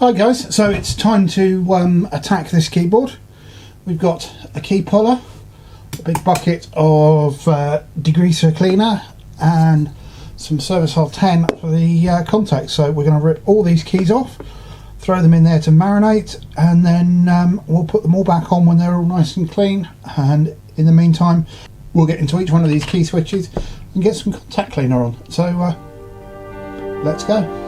Hi guys, so it's time to attack this keyboard. We've got a key puller, a big bucket of degreaser cleaner and some service hole 10 for the contacts. So we're going to rip all these keys off, throw them in there to marinate, and then we'll put them all back on when they're all nice and clean. And in the meantime we'll get into each one of these key switches and get some contact cleaner on. So let's go.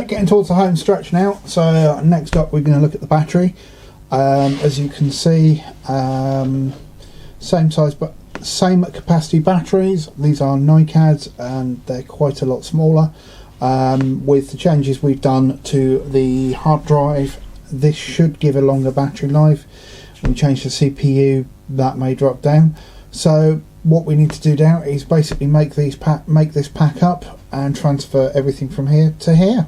getting towards the home stretch now, so next up we're going to look at the battery. As you can see, same size but same capacity batteries. These are NiCads and they're quite a lot smaller. With the changes we've done to the hard drive, this should give a longer battery life. We changed the CPU, that may drop down. So what we need to do now is basically make this pack up and transfer everything from here to here.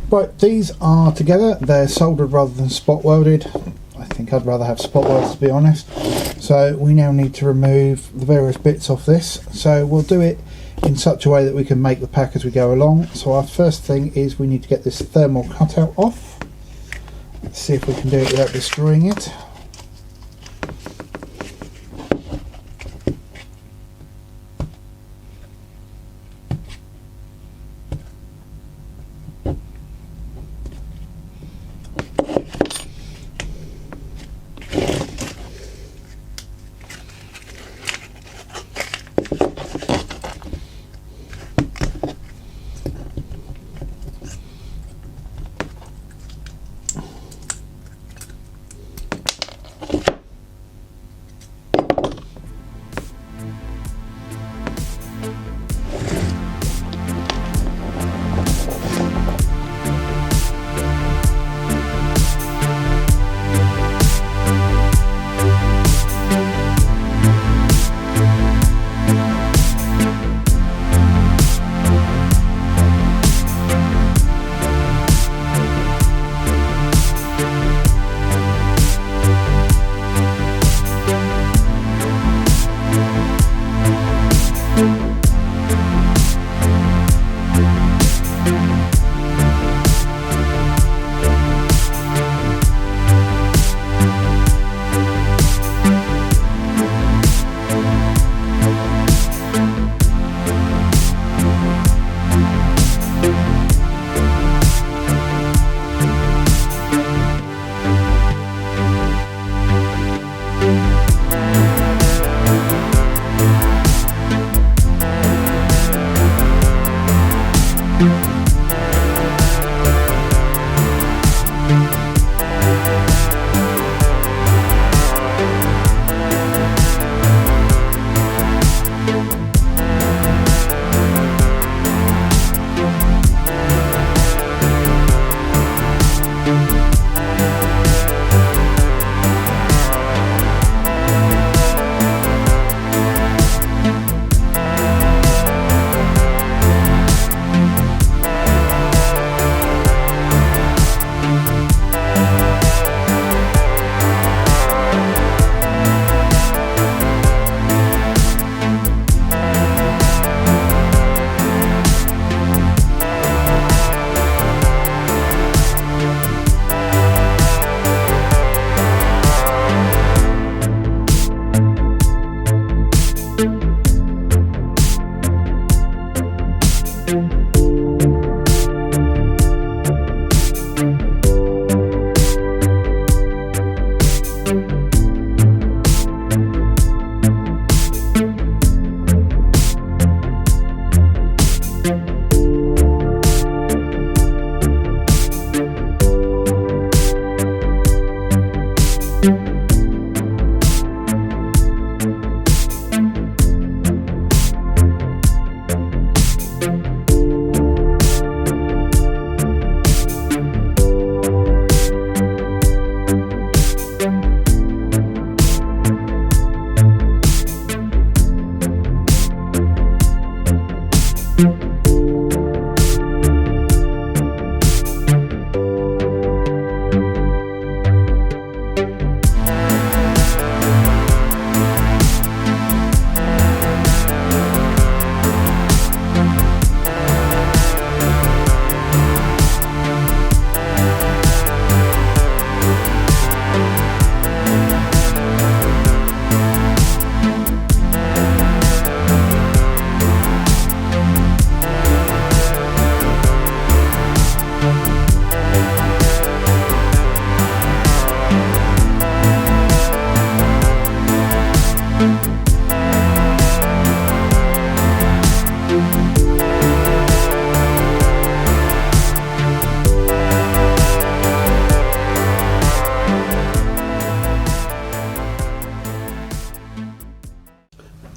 Right, these are together, they're soldered rather than spot welded. I think I'd rather have spot welds, to be honest. So we now need to remove the various bits off this. So we'll do it in such a way that we can make the pack as we go along. So our first thing is we need to get this thermal cutout off. Let's see if we can do it without destroying it.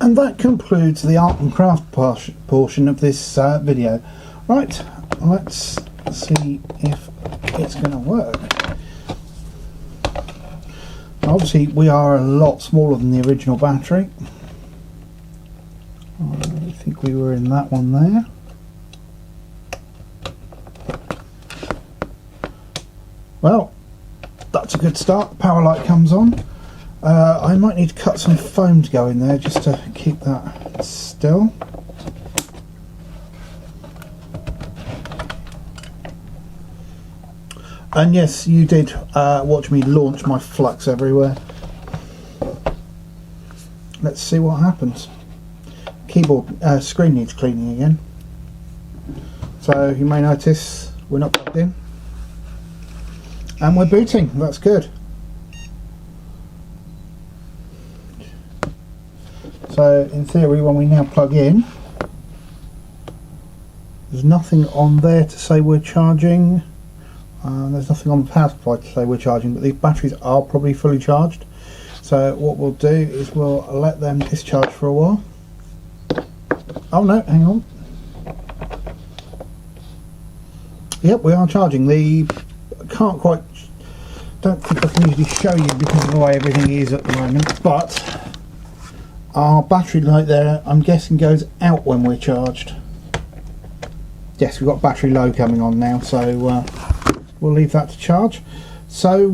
And that concludes the art and craft portion of this video. Right, let's see if it's going to work. Obviously we are a lot smaller than the original battery. I think we were in that one there. Well, that's a good start. The power light comes on. I might need to cut some foam to go in there just to keep that still. And yes, you did watch me launch my flux everywhere. Let's see what happens. Keyboard screen needs cleaning again. So you may notice we're not plugged in. And we're booting, that's good. So in theory, when we now plug in, there's nothing on there to say we're charging. There's nothing on the power supply to say we're charging, but these batteries are probably fully charged. So what we'll do is we'll let them discharge for a while. Oh no, hang on. Yep, we are charging. Don't think I can usually show you because of the way everything is at the moment, but our battery light there, I'm guessing, goes out when we're charged. Yes, we've got battery low coming on now, so we'll leave that to charge. So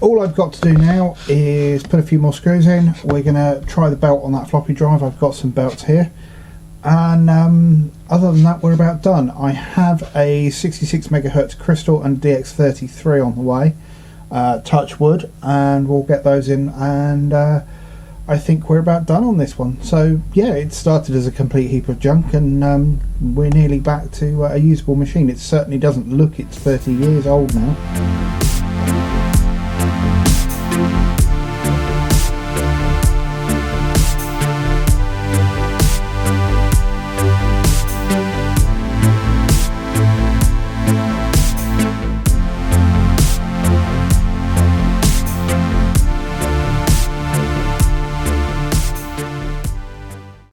all I've got to do now is put a few more screws in. We're going to try the belt on that floppy drive. I've got some belts here, and other than that we're about done. I have a 66 megahertz crystal and DX33 on the way, touch wood, and we'll get those in, and I think we're about done on this one. So yeah, it started as a complete heap of junk, and we're nearly back to a usable machine. It certainly doesn't look it's 30 years old now.